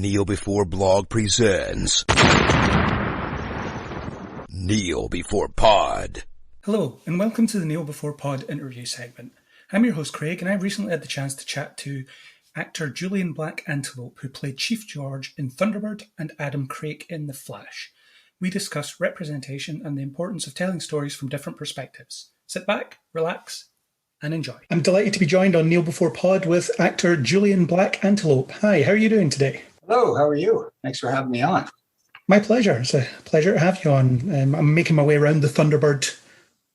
Kneel Before Blog presents Kneel Before Pod. Hello, and welcome to the Kneel Before Pod interview segment. I'm your host Craig, and I've recently had the chance to chat to actor Julian Black Antelope, who played Chief George in Thunderbird and Adam Creke in The Flash. We discuss representation and the importance of telling stories from different perspectives. Sit back, relax, and enjoy. I'm delighted to be joined on Kneel Before Pod with actor Julian Black Antelope. Hi, how are you doing today? Hello, how are you? Thanks for having me on. My pleasure. It's a pleasure to have you on. I'm making my way around the Thunderbird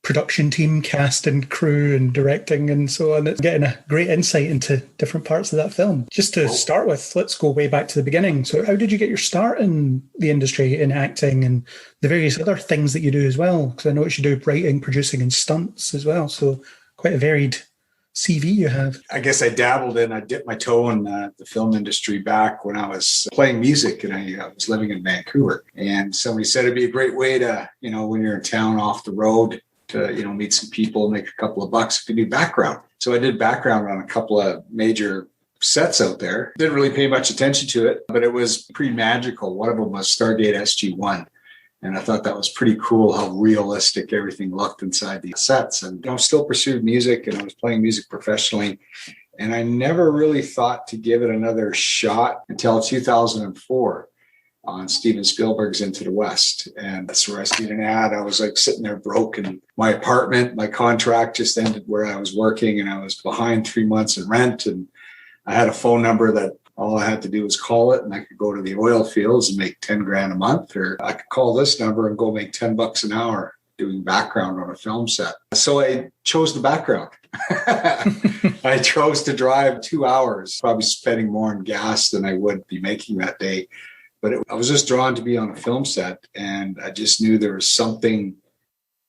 production team, cast and crew and directing and so on. It's getting a great insight into different parts of that film. Just to start with, let's go way back to the beginning. So how did you get your start in the industry, in acting and the various other things that you do as well? Because I noticed you do writing, producing and stunts as well. So quite a varied CV you have. I guess I dipped my toe in the film industry back when I was playing music and I was living in Vancouver. And somebody said it'd be a great way to, when you're in town off the road, to, meet some people, make a couple of bucks if you do background. So I did background on a couple of major sets out there. Didn't really pay much attention to it, but it was pretty magical. One of them was Stargate SG-1. And I thought that was pretty cool how realistic everything looked inside these sets. And I still pursued music and I was playing music professionally. And I never really thought to give it another shot until 2004 on Steven Spielberg's Into the West. And that's where I seen an ad. I was like sitting there broke in my apartment. My contract just ended where I was working and I was behind 3 months in rent. And I had a phone number that all I had to do was call it and I could go to the oil fields and make 10 grand a month, or I could call this number and go make $10 an hour doing background on a film set. So I chose the background. I chose to drive 2 hours, probably spending more on gas than I would be making that day. But I was just drawn to be on a film set and I just knew there was something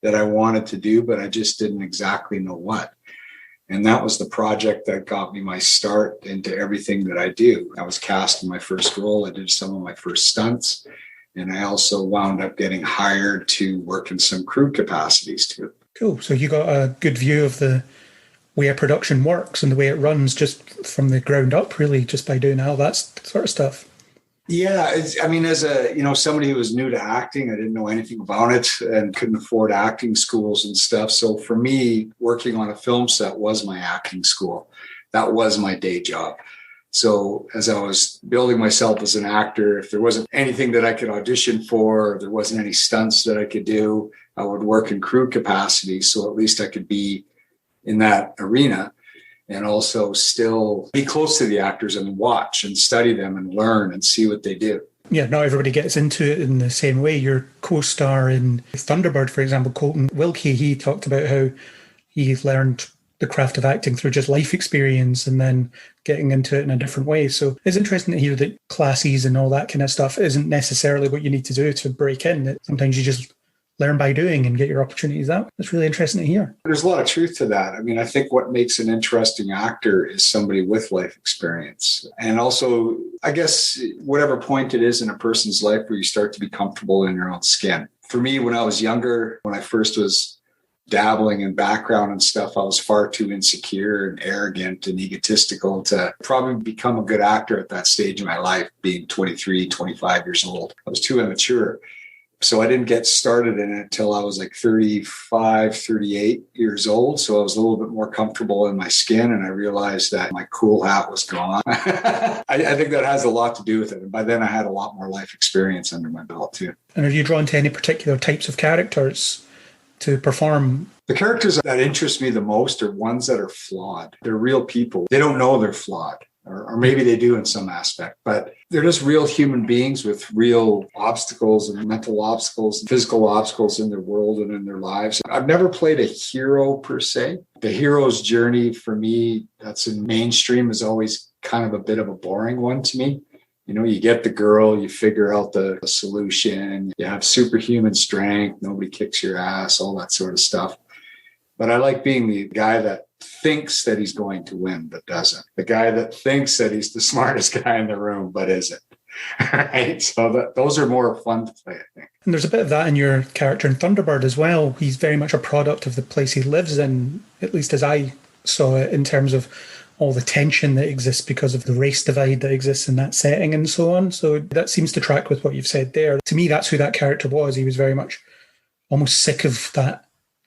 that I wanted to do, but I just didn't exactly know what. And that was the project that got me my start into everything that I do. I was cast in my first role. I did some of my first stunts. And I also wound up getting hired to work in some crew capacities too. Cool. So you got a good view of the way a production works and the way it runs just from the ground up, really, just by doing all that sort of stuff. Yeah, as somebody who was new to acting, I didn't know anything about it and couldn't afford acting schools and stuff. So for me, working on a film set was my acting school. That was my day job. So as I was building myself as an actor, if there wasn't anything that I could audition for, or there wasn't any stunts that I could do, I would work in crew capacity. So at least I could be in that arena. And also still be close to the actors and watch and study them and learn and see what they do. Yeah, not everybody gets into it in the same way. Your co-star in Thunderbird, for example, Colten Wilke, he talked about how he learned the craft of acting through just life experience and then getting into it in a different way. So it's interesting to hear that classes and all that kind of stuff isn't necessarily what you need to do to break in. Sometimes you just learn by doing and get your opportunities out. That's really interesting to hear. There's a lot of truth to that. I mean, I think what makes an interesting actor is somebody with life experience. And also, I guess, whatever point it is in a person's life where you start to be comfortable in your own skin. For me, when I was younger, when I first was dabbling in background and stuff, I was far too insecure and arrogant and egotistical to probably become a good actor at that stage in my life, being 23, 25 years old. I was too immature. So I didn't get started in it until I was like 35, 38 years old. So I was a little bit more comfortable in my skin and I realized that my cool hat was gone. I think that has a lot to do with it. And by then I had a lot more life experience under my belt too. And are you drawn to any particular types of characters to perform? The characters that interest me the most are ones that are flawed. They're real people. They don't know they're flawed. Or maybe they do in some aspect, but they're just real human beings with real obstacles and mental obstacles, and physical obstacles in their world and in their lives. I've never played a hero per se. The hero's journey for me, that's in mainstream, is always kind of a bit of a boring one to me. You get the girl, you figure out the solution, you have superhuman strength, nobody kicks your ass, all that sort of stuff. But I like being the guy that thinks that he's going to win, but doesn't. The guy that thinks that he's the smartest guy in the room, but isn't. Right? So those are more fun to play, I think. And there's a bit of that in your character in Thunderbird as well. He's very much a product of the place he lives in, at least as I saw it, in terms of all the tension that exists because of the race divide that exists in that setting and so on. So that seems to track with what you've said there. To me, that's who that character was. He was very much almost sick of that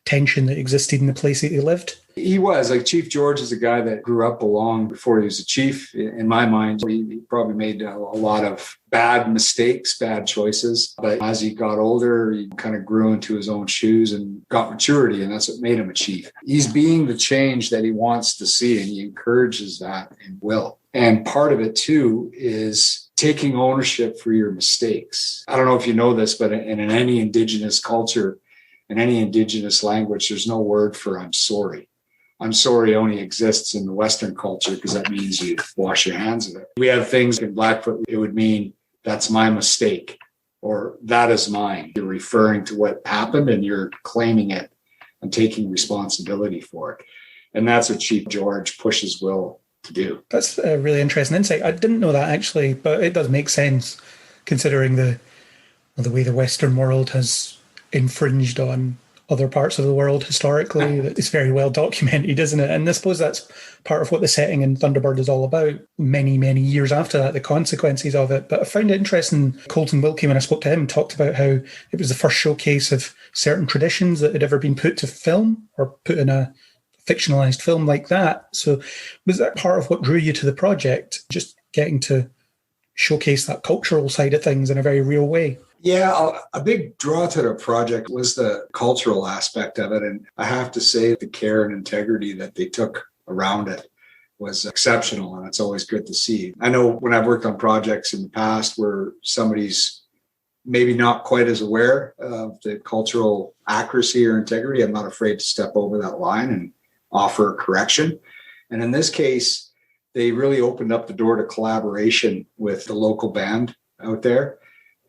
tension that existed in the place that he lived. He was. Like, Chief George is a guy that grew up along before he was a chief. In my mind, he probably made a lot of bad mistakes, bad choices. But as he got older, he kind of grew into his own shoes and got maturity, and that's what made him a chief. He's being the change that he wants to see, and he encourages that and will. And part of it, too, is taking ownership for your mistakes. I don't know if you know this, but in any Indigenous culture, in any Indigenous language, there's no word for I'm sorry. I'm sorry only exists in the Western culture because that means you wash your hands of it. We have things in Blackfoot, it would mean that's my mistake or that is mine. You're referring to what happened and you're claiming it and taking responsibility for it. And that's what Chief George pushes Will to do. That's a really interesting insight. I didn't know that actually, but it does make sense considering the way the Western world has infringed on other parts of the world historically. It's very well documented, isn't it? And I suppose that's part of what the setting in Thunderbird is all about. Many, many years after that, the consequences of it. But I found it interesting, Colten Wilke, when I spoke to him, talked about how it was the first showcase of certain traditions that had ever been put to film or put in a fictionalized film like that. So was that part of what drew you to the project, just getting to showcase that cultural side of things in a very real way? Yeah, a big draw to the project was the cultural aspect of it. And I have to say the care and integrity that they took around it was exceptional. And it's always good to see. I know when I've worked on projects in the past where somebody's maybe not quite as aware of the cultural accuracy or integrity, I'm not afraid to step over that line and offer a correction. And in this case, they really opened up the door to collaboration with the local band out there.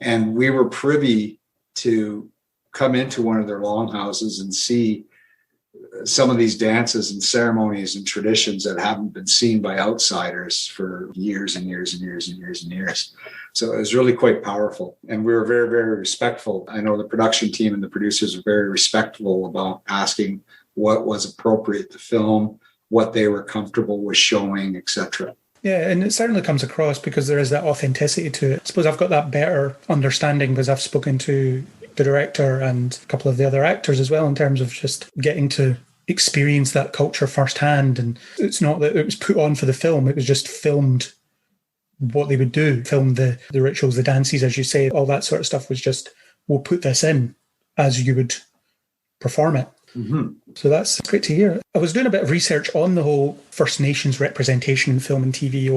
And we were privy to come into one of their longhouses and see some of these dances and ceremonies and traditions that haven't been seen by outsiders for years and years and years and years and years. So it was really quite powerful. And we were very, very respectful. I know the production team and the producers were very respectful about asking what was appropriate to film, what they were comfortable with showing, etc. Yeah, and it certainly comes across because there is that authenticity to it. I suppose I've got that better understanding because I've spoken to the director and a couple of the other actors as well in terms of just getting to experience that culture firsthand. And it's not that it was put on for the film, it was just filmed what they would do, filmed the rituals, the dances, as you say, all that sort of stuff was just, we'll put this in as you would perform it. Mm-hmm. So that's great to hear. I was doing a bit of research on the whole First Nations representation in film and TV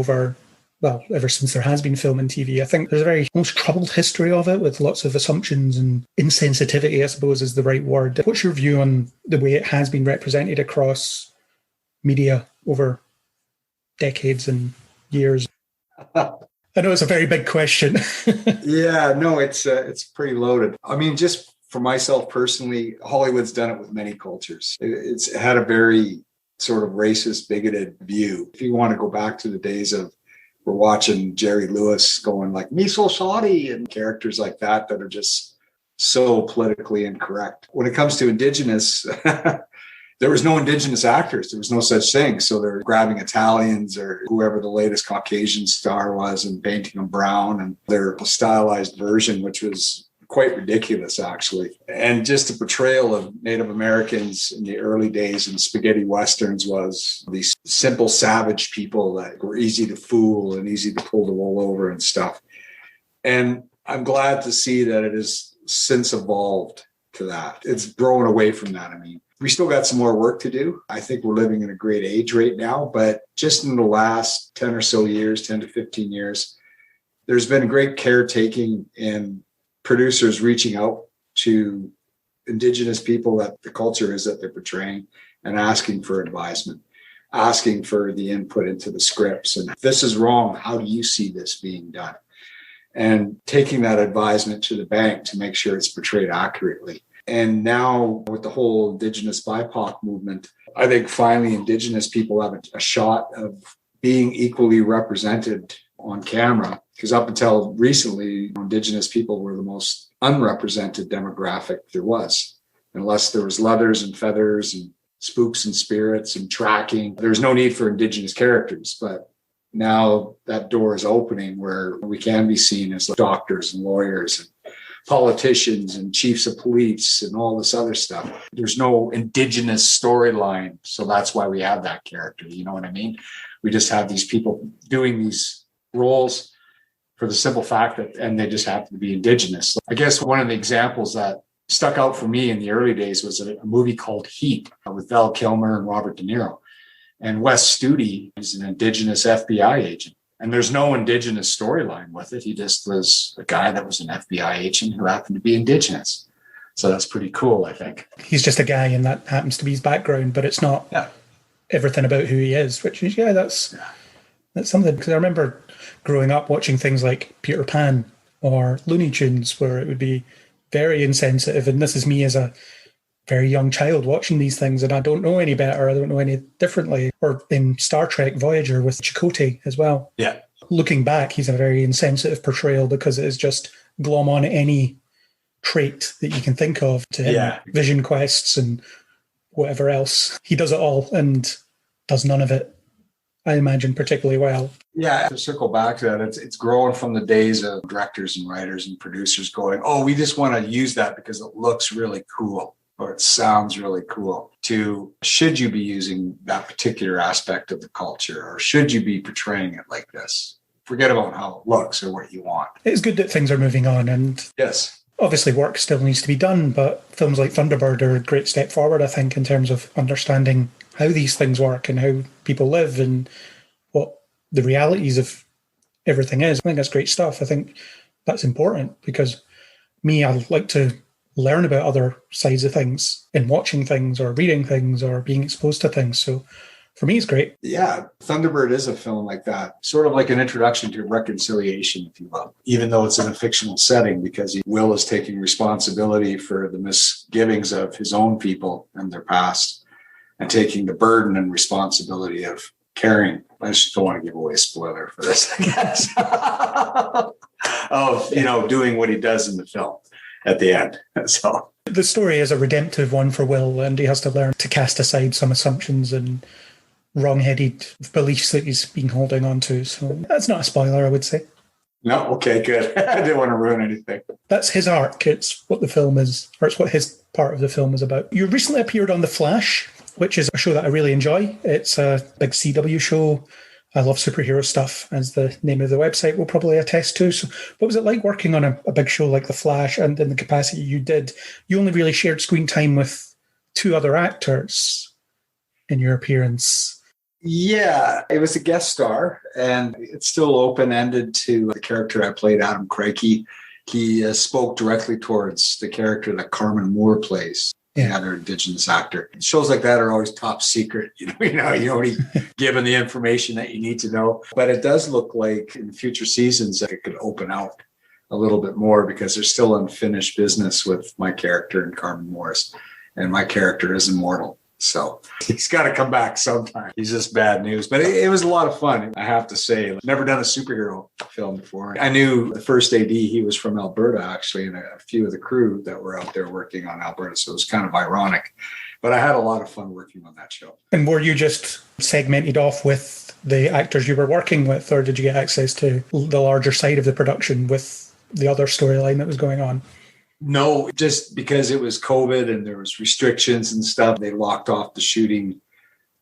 ever since there has been film and TV. I think there's a very almost troubled history of it with lots of assumptions and insensitivity, I suppose is the right word. What's your view on the way it has been represented across media over decades and years? I know it's a very big question. Yeah, no, it's pretty loaded. I mean, just for myself personally, Hollywood's done it with many cultures. It's had a very sort of racist, bigoted view. If you want to go back to the days of we're watching Jerry Lewis going like, me so sorry, and characters like that are just so politically incorrect. When it comes to Indigenous, there was no Indigenous actors. There was no such thing. So they're grabbing Italians or whoever the latest Caucasian star was and painting them brown and their stylized version, which was quite ridiculous, actually. And just the portrayal of Native Americans in the early days in spaghetti westerns was these simple, savage people that were easy to fool and easy to pull the wool over and stuff. And I'm glad to see that it has since evolved to that. It's growing away from that. I mean, we still got some more work to do. I think we're living in a great age right now, but just in the last 10 or so years, 10 to 15 years, there's been great caretaking and producers reaching out to Indigenous people that the culture is that they're portraying and asking for advisement, asking for the input into the scripts. And if this is wrong, how do you see this being done? And taking that advisement to the bank to make sure it's portrayed accurately. And now with the whole Indigenous BIPOC movement, I think finally Indigenous people have a shot of being equally represented on camera. Because up until recently, Indigenous people were the most unrepresented demographic there was, unless there was leathers and feathers and spooks and spirits and tracking. There's no need for Indigenous characters, but now that door is opening where we can be seen as doctors and lawyers and politicians and chiefs of police and all this other stuff. There's no Indigenous storyline. So that's why we have that character. You know what I mean? We just have these people doing these roles for the simple fact that, and they just happen to be Indigenous. I guess one of the examples that stuck out for me in the early days was a movie called Heat with Val Kilmer and Robert De Niro. And Wes Studi is an Indigenous FBI agent. And there's no Indigenous storyline with it. He just was a guy that was an FBI agent who happened to be Indigenous. So that's pretty cool, I think. He's just a guy and that happens to be his background, but it's not everything about who he is, which is, that's something. Because I remember growing up watching things like Peter Pan or Looney Tunes, where it would be very insensitive. And this is me as a very young child watching these things, and I don't know any better. I don't know any differently. Or in Star Trek Voyager with Chakotay as well. Yeah. Looking back, he's a very insensitive portrayal because it is just glom on any trait that you can think of to him. Vision quests and whatever else. He does it all and does none of it, I imagine, particularly well. Yeah, to circle back to that, it's growing from the days of directors and writers and producers going, oh, we just want to use that because it looks really cool or it sounds really cool, to should you be using that particular aspect of the culture or should you be portraying it like this? Forget about how it looks or what you want. It's good that things are moving on, and yes, obviously work still needs to be done, but films like Thunderbird are a great step forward, I think, in terms of understanding how these things work and how people live and what the realities of everything is. I think that's great stuff. I think that's important because I like to learn about other sides of things in watching things or reading things or being exposed to things. So for me, it's great. Yeah, Thunderbird is a film like that, sort of like an introduction to reconciliation, if you will, even though it's in a fictional setting, because Will is taking responsibility for the misgivings of his own people and their past and taking the burden and responsibility of caring. I just don't want to give away a spoiler for this, I guess, of, doing what he does in the film at the end. So the story is a redemptive one for Will, and he has to learn to cast aside some assumptions and wrong-headed beliefs that he's been holding on to. So that's not a spoiler, I would say. No? Okay, good. I didn't want to ruin anything. That's his arc. It's what the film is, or it's what his part of the film is about. You recently appeared on The Flash, which is a show that I really enjoy. It's a big CW show. I love superhero stuff, as the name of the website will probably attest to. So what was it like working on a big show like The Flash, and in the capacity you did? You only really shared screen time with 2 other actors in your appearance. Yeah, it was a guest star, and it's still open-ended to the character I played, Adam Creke. He spoke directly towards the character that Carmen Moore plays. The other Indigenous actor. Shows like that are always top secret. You're only given the information that you need to know. But it does look like in future seasons that it could open out a little bit more because there's still unfinished business with my character and Carmen Morris. And my character is immortal. So he's got to come back sometime. He's just bad news. But it was a lot of fun, I have to say. Never done a superhero film before. I knew the first AD, he was from Alberta, actually, and a few of the crew that were out there working on Alberta. So it was kind of ironic. But I had a lot of fun working on that show. And were you just segmented off with the actors you were working with, or did you get access to the larger side of the production with the other storyline that was going on? No, just because it was COVID and there was restrictions and stuff, they locked off the shooting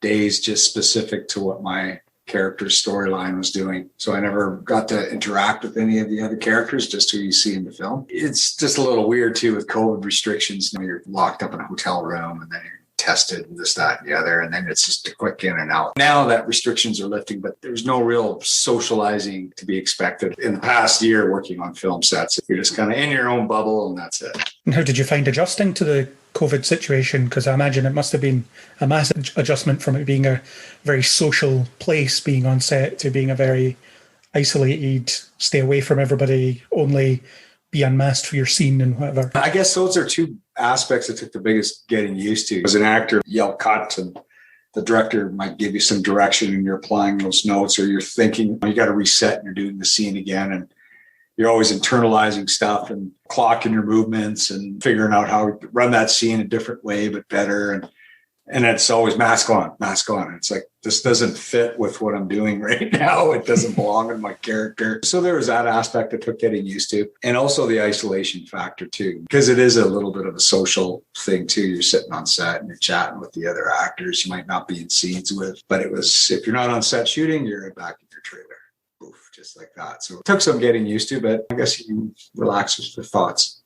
days just specific to what my character's storyline was doing. So I never got to interact with any of the other characters, just who you see in the film. It's just a little weird too with COVID restrictions. You're locked up in a hotel room and then you're tested and this, that, and the other, and then it's just a quick in and out. Now that restrictions are lifting, but there's no real socializing to be expected. In the past year working on film sets, you're just kind of in your own bubble and that's it. And how did you find adjusting to the COVID situation? Because I imagine it must have been a massive adjustment from it being a very social place, being on set, to being a very isolated, stay away from everybody, only be unmasked for your scene and whatever. I guess those are 2 aspects that took the biggest getting used to. As an actor, yell cut, and the director might give you some direction and you're applying those notes, or you're thinking you got to reset and you're doing the scene again, and you're always internalizing stuff and clocking your movements and figuring out how to run that scene a different way but better. And And it's always mask on, mask on. It's like, this doesn't fit with what I'm doing right now. It doesn't belong in my character. So there was that aspect that took getting used to. And also the isolation factor too, because it is a little bit of a social thing too. You're sitting on set and you're chatting with the other actors you might not be in scenes with. But it was, if you're not on set shooting, you're back in your trailer. Oof, just like that. So it took some getting used to, but I guess you relax with the thoughts.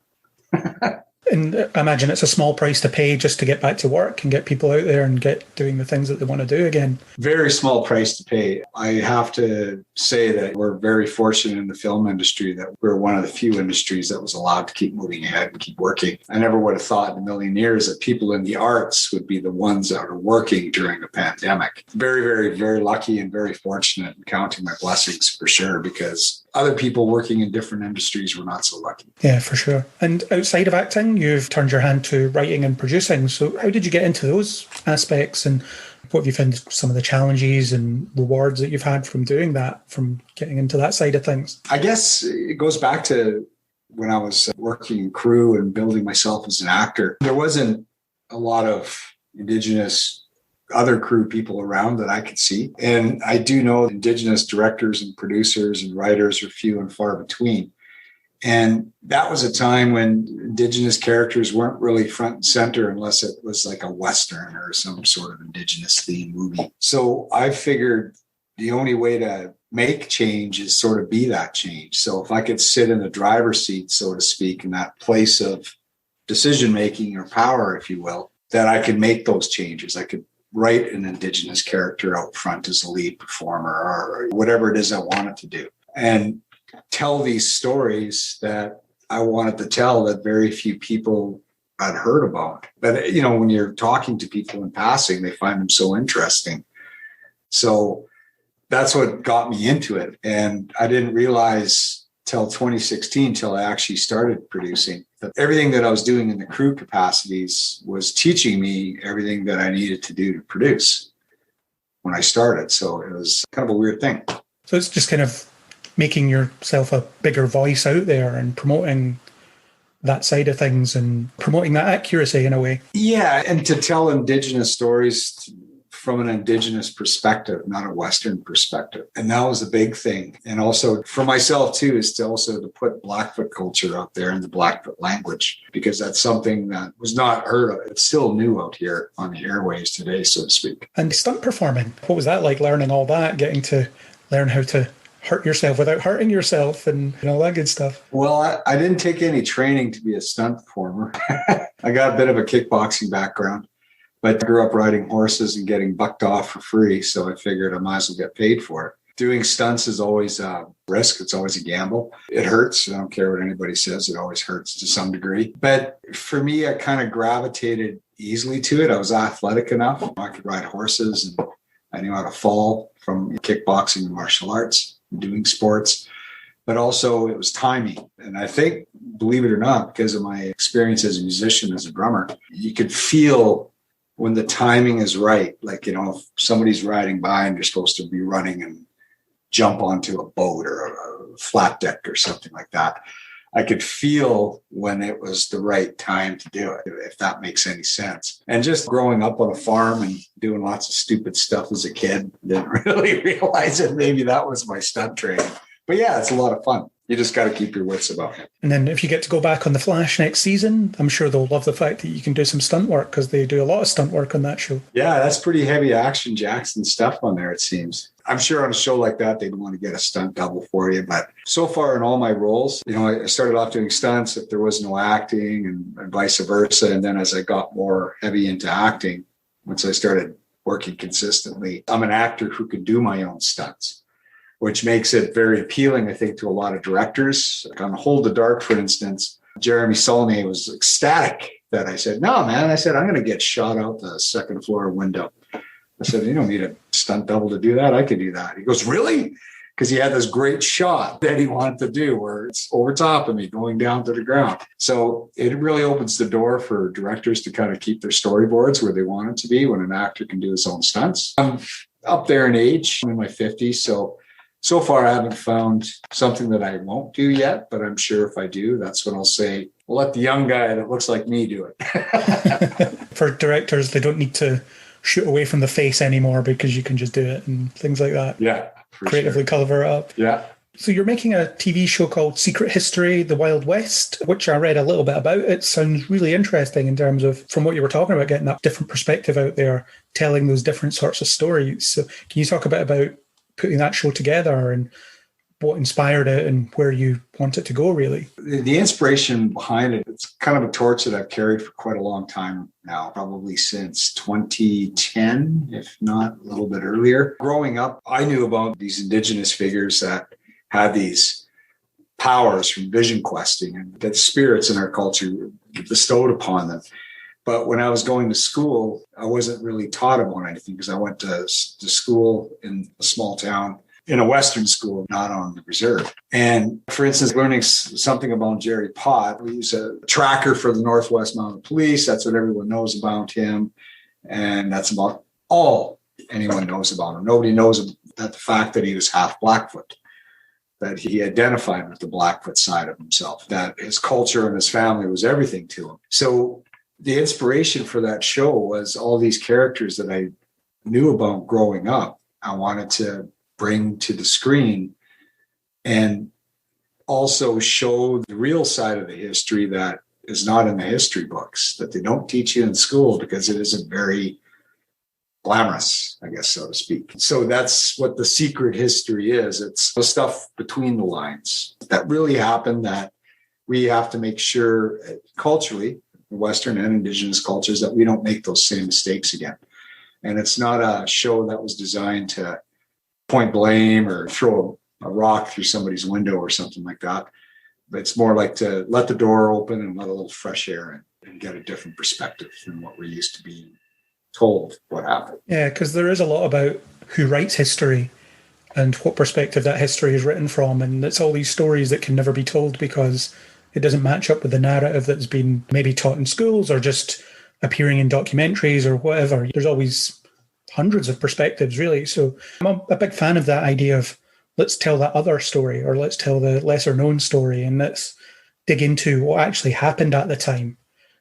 And I imagine it's a small price to pay just to get back to work and get people out there and get doing the things that they want to do again. Very small price to pay. I have to say that we're very fortunate in the film industry that we're one of the few industries that was allowed to keep moving ahead and keep working. I never would have thought in a million years that people in the arts would be the ones that are working during a pandemic. Very, very, very lucky and very fortunate and counting my blessings for sure, because other people working in different industries were not so lucky. Yeah, for sure. And outside of acting, you've turned your hand to writing and producing. So how did you get into those aspects, and what have you found some of the challenges and rewards that you've had from doing that, from getting into that side of things? I guess it goes back to when I was working in crew and building myself as an actor. There wasn't a lot of Indigenous other crew people around that I could see. And I do know Indigenous directors and producers and writers are few and far between. And that was a time when Indigenous characters weren't really front and center unless it was like a Western or some sort of Indigenous themed movie. So I figured the only way to make change is sort of be that change. So if I could sit in the driver's seat, so to speak, in that place of decision-making or power, if you will, that I could make those changes. I could write an Indigenous character out front as a lead performer or whatever it is I wanted to do, and tell these stories that I wanted to tell that very few people had heard about. But, you know, when you're talking to people in passing, they find them so interesting. So that's what got me into it. And I didn't realize till 2016, till I actually started producing, that everything that I was doing in the crew capacities was teaching me everything that I needed to do to produce when I started. So it was kind of a weird thing. So it's just kind of making yourself a bigger voice out there and promoting that side of things and promoting that accuracy in a way. Yeah, and to tell Indigenous stories from an Indigenous perspective, not a Western perspective. And that was a big thing. And also for myself too, is to also to put Blackfoot culture out there in the Blackfoot language, because that's something that was not heard of. It's still new out here on the airways today, so to speak. And stunt performing, what was that like, learning all that, getting to learn how to hurt yourself without hurting yourself and all that good stuff? Well, I didn't take any training to be a stunt performer. I got a bit of a kickboxing background, but I grew up riding horses and getting bucked off for free. So I figured I might as well get paid for it. Doing stunts is always a risk. It's always a gamble. It hurts. I don't care what anybody says. It always hurts to some degree. But for me, I kind of gravitated easily to it. I was athletic enough. I could ride horses and I knew how to fall from kickboxing and martial arts and doing sports. But also it was timing. And I think, believe it or not, because of my experience as a musician, as a drummer, you could feel when the timing is right. Like, you know, if somebody's riding by and you're supposed to be running and jump onto a boat or a flat deck or something like that, I could feel when it was the right time to do it, if that makes any sense. And just growing up on a farm and doing lots of stupid stuff as a kid, didn't really realize that maybe that was my stunt training. But yeah, it's a lot of fun. You just got to keep your wits about it. And then if you get to go back on The Flash next season, I'm sure they'll love the fact that you can do some stunt work, because they do a lot of stunt work on that show. Yeah, that's pretty heavy action Jackson stuff on there, it seems. I'm sure on a show like that, they'd want to get a stunt double for you. But so far in all my roles, you know, I started off doing stunts if there was no acting and vice versa. And then as I got more heavy into acting, once I started working consistently, I'm an actor who can do my own stunts, which makes it very appealing, I think, to a lot of directors. Like on Hold the Dark, for instance, Jeremy Saulnier was ecstatic that I said, no, man, I said, I'm going to get shot out the second floor window. I said, you don't need a stunt double to do that. I could do that. He goes, really? Because he had this great shot that he wanted to do where it's over top of me going down to the ground. So it really opens the door for directors to kind of keep their storyboards where they want it to be when an actor can do his own stunts. I'm up there in age. I'm in my 50s, so So far, I haven't found something that I won't do yet, but I'm sure if I do, that's when I'll say, we'll let the young guy that looks like me do it. For directors, they don't need to shoot away from the face anymore because you can just do it and things like that. Yeah. Creatively cover it up. Yeah. So you're making a TV show called Secret History, The Wild West, which I read a little bit about. It sounds really interesting in terms of, from what you were talking about, getting that different perspective out there, telling those different sorts of stories. So can you talk a bit about putting that show together and what inspired it and where you want it to go, really? The inspiration behind it, it's kind of a torch that I've carried for quite a long time now, probably since 2010, if not a little bit earlier. Growing up, I knew about these Indigenous figures that had these powers from vision questing and that spirits in our culture bestowed upon them. But when I was going to school, I wasn't really taught about anything because I went to school in a small town, in a Western school, not on the reserve. And for instance, learning something about Jerry Pott, he's a tracker for the Northwest Mounted Police. That's what everyone knows about him. And that's about all anyone knows about him. Nobody knows that the fact that he was half Blackfoot, that he identified with the Blackfoot side of himself, that his culture and his family was everything to him. So the inspiration for that show was all these characters that I knew about growing up. I wanted to bring to the screen and also show the real side of the history that is not in the history books, that they don't teach you in school because it isn't very glamorous, I guess, so to speak. So that's what the secret history is. It's the stuff between the lines that really happened that we have to make sure culturally, Western and Indigenous cultures, that we don't make those same mistakes again. And it's not a show that was designed to point blame or throw a rock through somebody's window or something like that. But it's more like to let the door open and let a little fresh air in and get a different perspective than what we're used to being told what happened. Yeah, because there is a lot about who writes history and what perspective that history is written from. And it's all these stories that can never be told because it doesn't match up with the narrative that's been maybe taught in schools or just appearing in documentaries or whatever. There's always hundreds of perspectives, really. So I'm a big fan of that idea of let's tell that other story or let's tell the lesser known story and let's dig into what actually happened at the time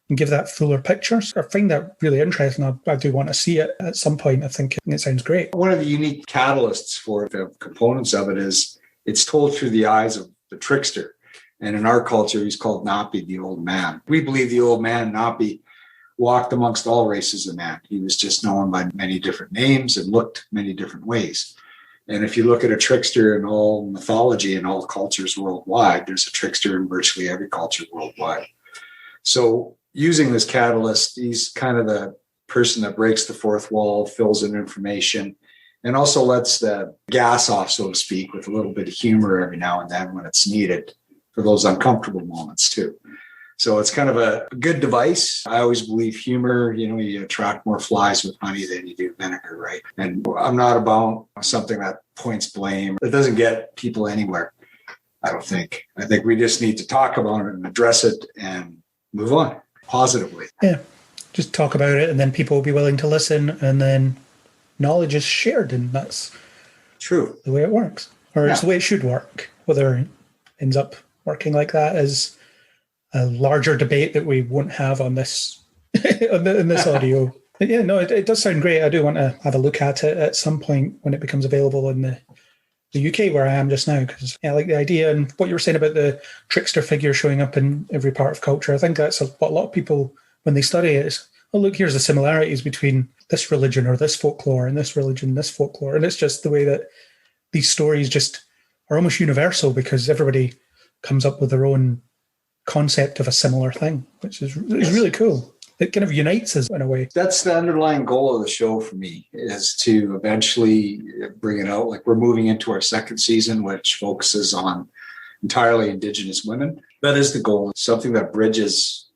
and give that fuller picture. I find that really interesting. I do want to see it at some point. I think it sounds great. One of the unique catalysts for the components of it is it's told through the eyes of the trickster. And in our culture, he's called Napi, the old man. We believe the old man, Napi, walked amongst all races of man. He was just known by many different names and looked many different ways. And if you look at a trickster in all mythology and all cultures worldwide, there's a trickster in virtually every culture worldwide. So using this catalyst, he's kind of the person that breaks the fourth wall, fills in information, and also lets the gas off, so to speak, with a little bit of humor every now and then when it's needed for those uncomfortable moments too. So it's kind of a good device. I always believe humor, you attract more flies with honey than you do vinegar, right? And I'm not about something that points blame. It doesn't get people anywhere, I don't think. I think we just need to talk about it and address it and move on positively. Yeah, just talk about it and then people will be willing to listen and then knowledge is shared and that's true. The way it works. Or it's the way it should work. Whether it ends up working like that is a larger debate that we won't have on this in this audio. But yeah, no, it does sound great. I do want to have a look at it at some point when it becomes available in the UK where I am just now, because I like the idea and what you were saying about the trickster figure showing up in every part of culture. I think that's what a lot of people, when they study it, is, oh, look, here's the similarities between this religion or this folklore and this religion, this folklore. And it's just the way that these stories just are almost universal because everybody comes up with their own concept of a similar thing, which is really cool. It kind of unites us in a way. That's the underlying goal of the show for me, is to eventually bring it out. Like we're moving into our second season, which focuses on entirely Indigenous women. That is the goal. It's something that bridges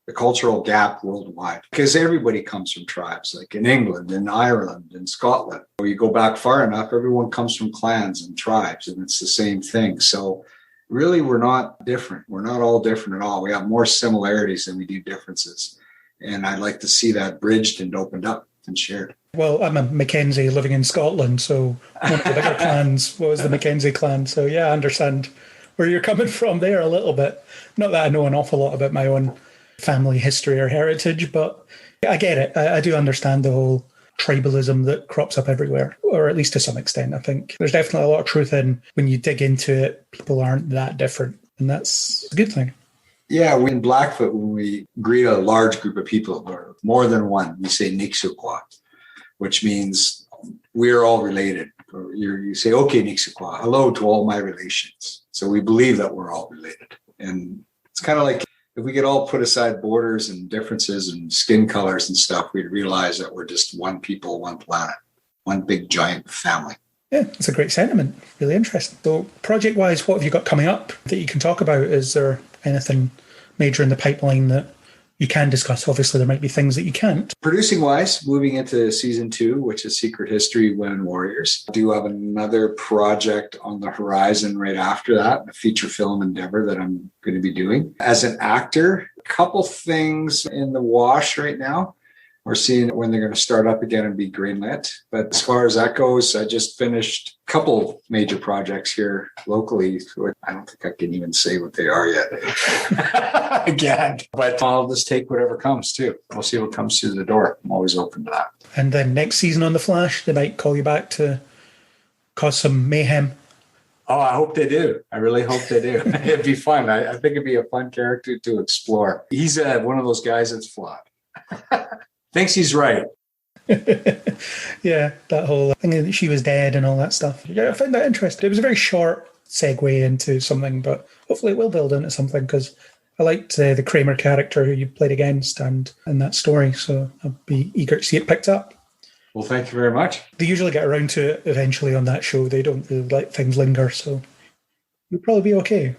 the cultural gap worldwide, because everybody comes from tribes, like in England, in Ireland, in Scotland. When you go back far enough, everyone comes from clans and tribes, and it's the same thing. So really, we're not different. We're not all different at all. We have more similarities than we do differences. And I'd like to see that bridged and opened up and shared. Well, I'm a Mackenzie living in Scotland, so one of the bigger clans was the Mackenzie clan. So yeah, I understand where you're coming from there a little bit. Not that I know an awful lot about my own family history or heritage, but I get it. I do understand the whole tribalism that crops up everywhere, or at least to some extent. I think there's definitely a lot of truth in when you dig into it, people aren't that different, and that's a good thing. Yeah, we in Blackfoot, when we greet a large group of people, or more than one, we say Niksukwa, which means we're all related. Or you say, okay, Niksukwa, hello to all my relations. So we believe that we're all related. And it's kind of like if we could all put aside borders and differences and skin colors and stuff, we'd realize that we're just one people, one planet, one big giant family. Yeah, it's a great sentiment. Really interesting. So project-wise, what have you got coming up that you can talk about? Is there anything major in the pipeline that you can discuss? Obviously, there might be things that you can't. Producing-wise, moving into season 2, which is Secret History Women Warriors. I do have another project on the horizon right after that, a feature film endeavor that I'm going to be doing. As an actor, a couple things in the wash right now. We're seeing when they're going to start up again and be greenlit. But as far as that goes, I just finished a couple major projects here locally. I don't think I can even say what they are yet. Again. But I'll just take whatever comes too. We'll see what comes through the door. I'm always open to that. And then next season on The Flash, they might call you back to cause some mayhem. Oh, I hope they do. I really hope they do. It'd be fun. I think it'd be a fun character to explore. He's one of those guys that's flawed. Thinks he's right. Yeah, that whole thing that she was dead and all that stuff. Yeah, I found that interesting. It was a very short segue into something, but hopefully it will build into something because I liked the Kramer character who you played against and that story. So I'd be eager to see it picked up. Well, thank you very much. They usually get around to it eventually on that show. They don't really let things linger, so you'll probably be okay.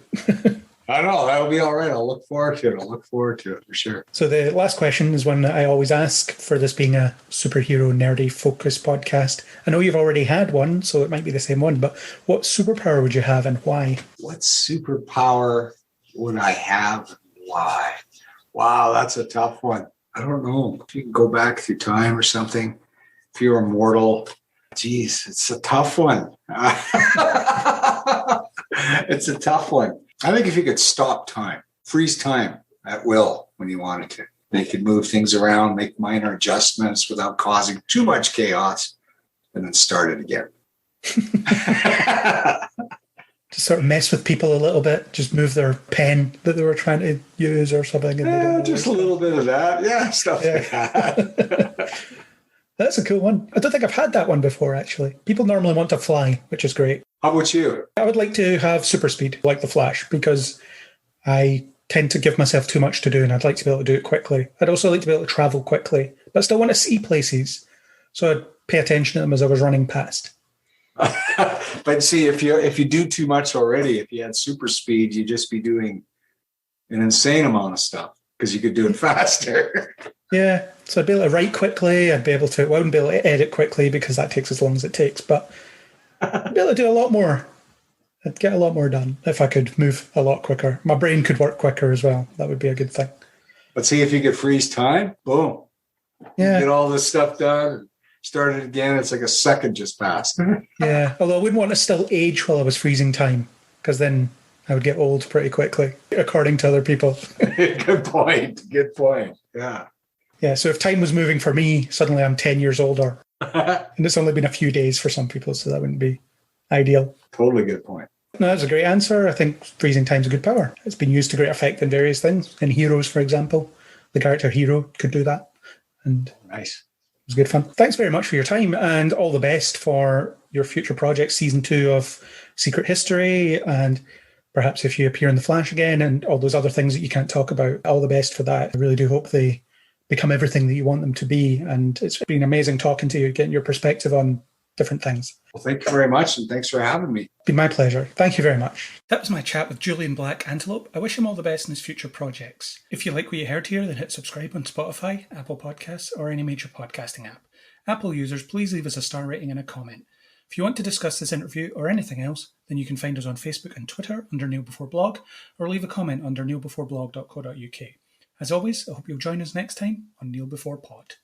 I know, that'll be all right. I'll look forward to it for sure. So the last question is one that I always ask for this being a superhero nerdy focused podcast. I know you've already had one, so it might be the same one, but what superpower would you have and why? What superpower would I have and why? Wow, that's a tough one. I don't know. If you can go back through time or something, if you're immortal, geez, it's a tough one. It's a tough one. I think if you could stop time, freeze time at will when you wanted to, they could move things around, make minor adjustments without causing too much chaos, and then start it again. Just sort of mess with people a little bit, just move their pen that they were trying to use or something. And yeah, just a little bit of that. Yeah, stuff like that. That's a cool one. I don't think I've had that one before, actually. People normally want to fly, which is great. How about you? I would like to have super speed, like the Flash, because I tend to give myself too much to do, and I'd like to be able to do it quickly. I'd also like to be able to travel quickly, but I still want to see places, so I'd pay attention to them as I was running past. But see, if you do too much already, if you had super speed, you'd just be doing an insane amount of stuff because you could do it faster. Yeah, so I'd be able to write quickly. I wouldn't be able to edit quickly because that takes as long as it takes, but I'd be able to do a lot more. I'd get a lot more done if I could move a lot quicker. My brain could work quicker as well. That would be a good thing. But see, if you could freeze time, boom. Yeah. You get all this stuff done, start it again. It's like a second just passed. Yeah, although I wouldn't want to still age while I was freezing time because then I would get old pretty quickly, according to other people. Good point. Yeah. Yeah, so if time was moving for me, suddenly I'm 10 years older. And it's only been a few days for some people, so that wouldn't be ideal. Totally good point. No, that's a great answer. I think freezing time's a good power. It's been used to great effect in various things. In Heroes, for example, the character Hero could do that. And nice. It was good fun. Thanks very much for your time and all the best for your future projects, season 2 of Secret History, and perhaps if you appear in The Flash again and all those other things that you can't talk about. All the best for that. I really do hope they become everything that you want them to be. And it's been amazing talking to you, getting your perspective on different things. Well, thank you very much, and thanks for having me. It's been my pleasure. Thank you very much. That was my chat with Julian Black Antelope. I wish him all the best in his future projects. If you like what you heard here, then hit subscribe on Spotify, Apple Podcasts, or any major podcasting app. Apple users, please leave us a star rating and a comment. If you want to discuss this interview or anything else, then you can find us on Facebook and Twitter under Kneel Before Blog, or leave a comment under kneelbeforeblog.co.uk. As always, I hope you'll join us next time on Kneel Before Pod.